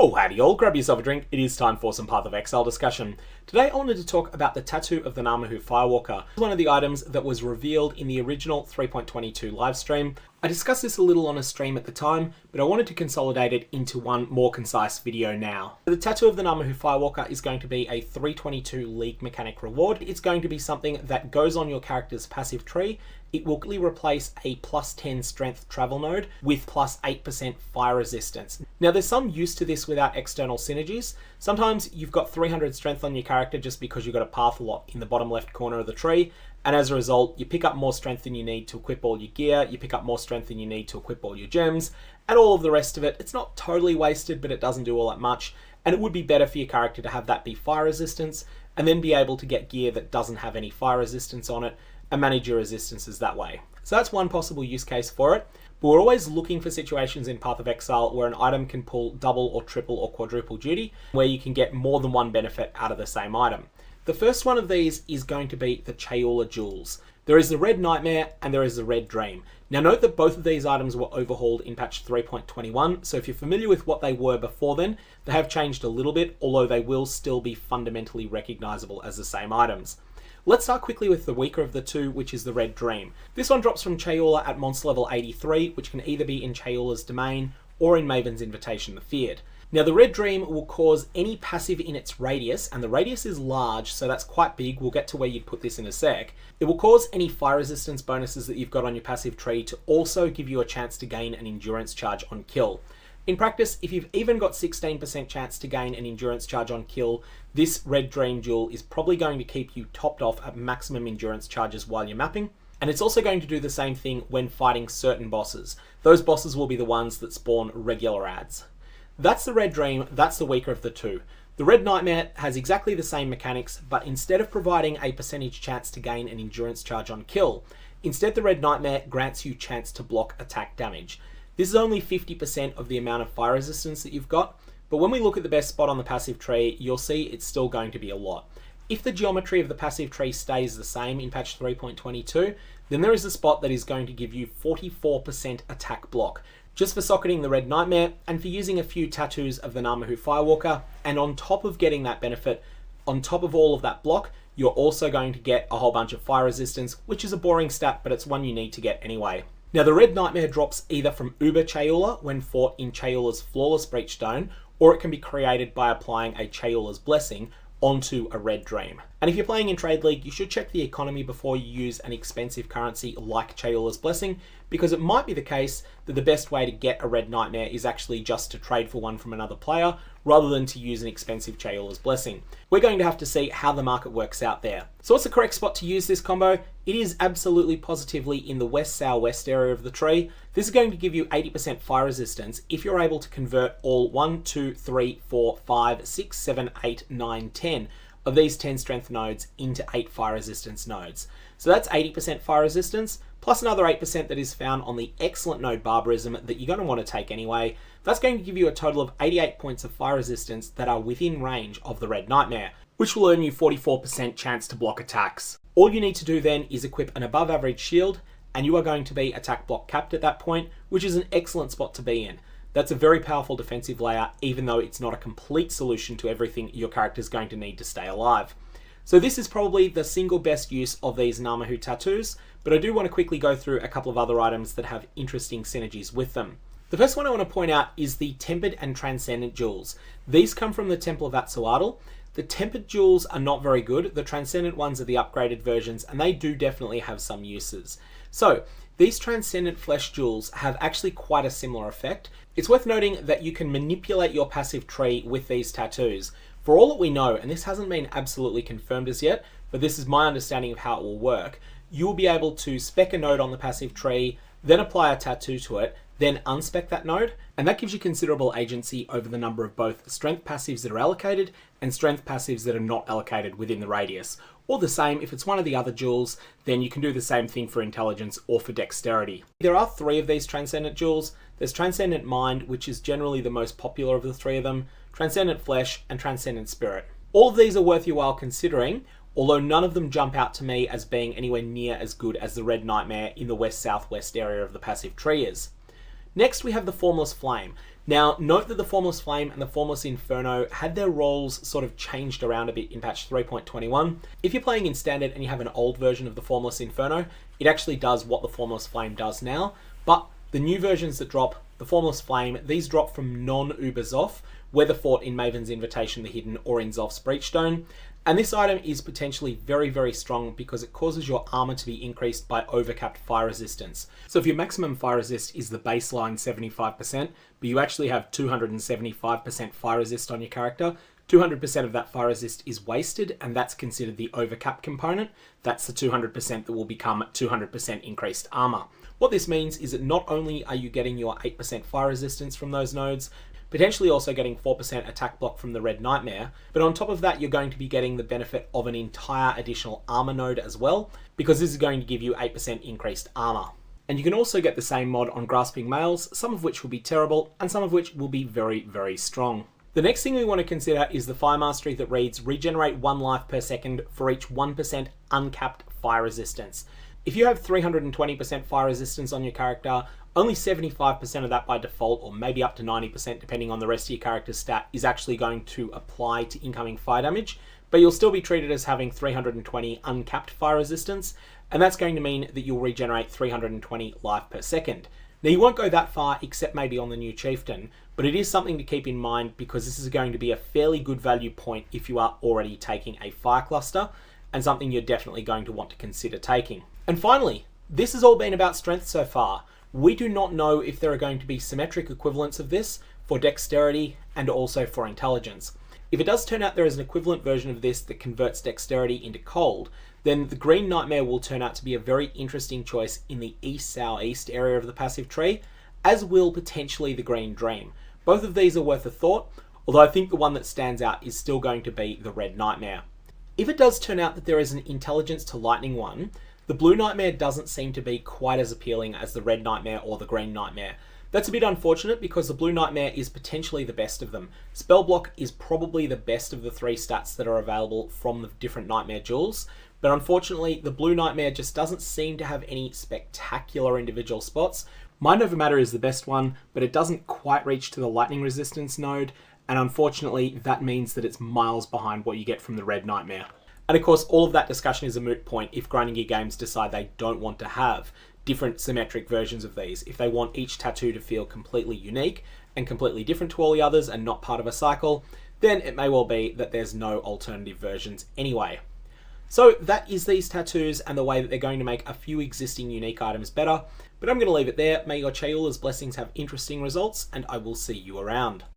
Oh, howdy all, grab yourself a drink, it is time for some PathOfExile discussion. Today I wanted to talk about the tattoo of the Ngamahu Firewalker. One of the items that was revealed in the original 3.22 livestream. I discussed this a little on a stream at the time, but I wanted to consolidate it into one more concise video now. The tattoo of the Ngamahu Firewalker is going to be a 322 League mechanic reward. It's going to be something that goes on your character's passive tree. It will replace a plus 10 strength travel node with plus 8% fire resistance. Now there's some use to this without external synergies. Sometimes you've got 300 strength on your character just because you've got a path lock in the bottom left corner of the tree, and as a result you pick up more strength than you need to equip all your gear, you pick up more strength than you need to equip all your gems, and all of the rest of it. It's not totally wasted, but it doesn't do all that much, and it would be better for your character to have that be fire resistance, and then be able to get gear that doesn't have any fire resistance on it, and manage your resistances that way. So that's one possible use case for it, but we're always looking for situations in PathOfExile where an item can pull double or triple or quadruple duty, where you can get more than one benefit out of the same item. The first one of these is going to be the Chayula jewels. There is the Red Nightmare and there is the Red Dream. Now note that both of these items were overhauled in patch 3.21, so if you're familiar with what they were before then, they have changed a little bit, although they will still be fundamentally recognizable as the same items. Let's start quickly with the weaker of the two, which is the Red Dream. This one drops from Chayula at monster level 83, which can either be in Chayula's domain or in Maven's Invitation the Feared. Now the Red Dream will cause any passive in its radius, and the radius is large, so that's quite big. We'll get to where you'd put this in a sec. It will cause any fire resistance bonuses that you've got on your passive tree to also give you a chance to gain an endurance charge on kill. In practice, if you've even got 16% chance to gain an endurance charge on kill, this Red Dream jewel is probably going to keep you topped off at maximum endurance charges while you're mapping. And it's also going to do the same thing when fighting certain bosses. Those bosses will be the ones that spawn regular adds. That's the Red Dream, that's the weaker of the two. The Red Nightmare has exactly the same mechanics, but instead of providing a percentage chance to gain an endurance charge on kill, instead the Red Nightmare grants you chance to block attack damage. This is only 50% of the amount of fire resistance that you've got, but when we look at the best spot on the passive tree, you'll see it's still going to be a lot. If the geometry of the passive tree stays the same in patch 3.22, then there is a spot that is going to give you 44% attack block, just for socketing the Red Nightmare and for using a few tattoos of the Ngamahu Firewalker, and on top of getting that benefit, on top of all of that block, you're also going to get a whole bunch of fire resistance, which is a boring stat, but it's one you need to get anyway. Now the Red Nightmare drops either from Uber Chayula when fought in Chayula's Flawless Breachstone, or it can be created by applying a Chayula's Blessing onto a Red Dream. And if you're playing in Trade League, you should check the economy before you use an expensive currency like Chayula's Blessing, because it might be the case that the best way to get a Red Nightmare is actually just to trade for one from another player, rather than to use an expensive Chayula's Blessing. We're going to have to see how the market works out there. So what's the correct spot to use this combo? It is absolutely positively in the west-southwest area of the tree. This is going to give you 80% fire resistance if you're able to convert all 1, 2, 3, 4, 5, 6, 7, 8, 9, 10 of these 10 strength nodes into 8 fire resistance nodes. So that's 80% fire resistance, plus another 8% that is found on the excellent node Barbarism that you're going to want to take anyway. That's going to give you a total of 88 points of fire resistance that are within range of the Red Nightmare, which will earn you 44% chance to block attacks. All you need to do then is equip an above average shield, and you are going to be attack block capped at that point, which is an excellent spot to be in. That's a very powerful defensive layer, even though it's not a complete solution to everything your character is going to need to stay alive. So this is probably the single best use of these Ngamahu tattoos, but I do want to quickly go through a couple of other items that have interesting synergies with them. The first one I want to point out is the Tempered and Transcendent jewels. These come from the Temple of Atsuadal. The Tempered jewels are not very good. The Transcendent ones are the upgraded versions, and they do definitely have some uses. So these Transcendent flesh jewels have actually quite a similar effect. It's worth noting that you can manipulate your passive tree with these tattoos. For all that we know, and this hasn't been absolutely confirmed as yet, but this is my understanding of how it will work, you will be able to spec a node on the passive tree, then apply a tattoo to it, then unspec that node, and that gives you considerable agency over the number of both strength passives that are allocated and strength passives that are not allocated within the radius. Or the same, if it's one of the other jewels, then you can do the same thing for intelligence or for dexterity. There are 3 of these Transcendent jewels. There's Transcendent Mind, which is generally the most popular of the 3 of them, Transcendent Flesh, and Transcendent Spirit. All of these are worth your while considering, although none of them jump out to me as being anywhere near as good as the Red Nightmare in the west-southwest area of the passive tree is. Next, we have the Formless Flame. Now, note that the Formless Flame and the Formless Inferno had their roles sort of changed around a bit in patch 3.21. If you're playing in Standard and you have an old version of the Formless Inferno, it actually does what the Formless Flame does now, but the new versions that drop, the Formless Flame, these drop from non-Uber Zoff, whether fought in Maven's Invitation the Hidden or in Zoff's Breachstone. And this item is potentially very, very strong because it causes your armor to be increased by overcapped fire resistance. So if your maximum fire resist is the baseline 75%, but you actually have 275% fire resist on your character, 200% of that fire resist is wasted, and that's considered the overcap component. That's the 200% that will become 200% increased armor. What this means is that not only are you getting your 8% fire resistance from those nodes, potentially also getting 4% attack block from the Red Nightmare, but on top of that you're going to be getting the benefit of an entire additional armor node as well, because this is going to give you 8% increased armor. And you can also get the same mod on Grasping Males, some of which will be terrible, and some of which will be very, very strong. The next thing we want to consider is the Fire Mastery that reads, regenerate 1 life per second for each 1% uncapped fire resistance. If you have 320% fire resistance on your character, only 75% of that by default, or maybe up to 90% depending on the rest of your character's stat, is actually going to apply to incoming fire damage, but you'll still be treated as having 320 uncapped fire resistance, and that's going to mean that you'll regenerate 320 life per second. Now you won't go that far except maybe on the new Chieftain, but it is something to keep in mind because this is going to be a fairly good value point if you are already taking a fire cluster, and something you're definitely going to want to consider taking. And finally, this has all been about strength so far. We do not know if there are going to be symmetric equivalents of this for dexterity and also for intelligence. If it does turn out there is an equivalent version of this that converts dexterity into cold, then the Green Nightmare will turn out to be a very interesting choice in the east-southeast area of the passive tree, as will potentially the Green Dream. Both of these are worth a thought, although I think the one that stands out is still going to be the Red Nightmare. If it does turn out that there is an intelligence to lightning one, the Blue Nightmare doesn't seem to be quite as appealing as the Red Nightmare or the Green Nightmare. That's a bit unfortunate because the Blue Nightmare is potentially the best of them. Spell block is probably the best of the 3 stats that are available from the different Nightmare jewels, but unfortunately the Blue Nightmare just doesn't seem to have any spectacular individual spots. Mind Over Matter is the best one, but it doesn't quite reach to the lightning resistance node, and unfortunately that means that it's miles behind what you get from the Red Nightmare. And of course, all of that discussion is a moot point if Grinding Gear Games decide they don't want to have different symmetric versions of these. If they want each tattoo to feel completely unique and completely different to all the others and not part of a cycle, then it may well be that there's no alternative versions anyway. So that is these tattoos and the way that they're going to make a few existing unique items better. But I'm going to leave it there. May your Chayula's blessings have interesting results, and I will see you around.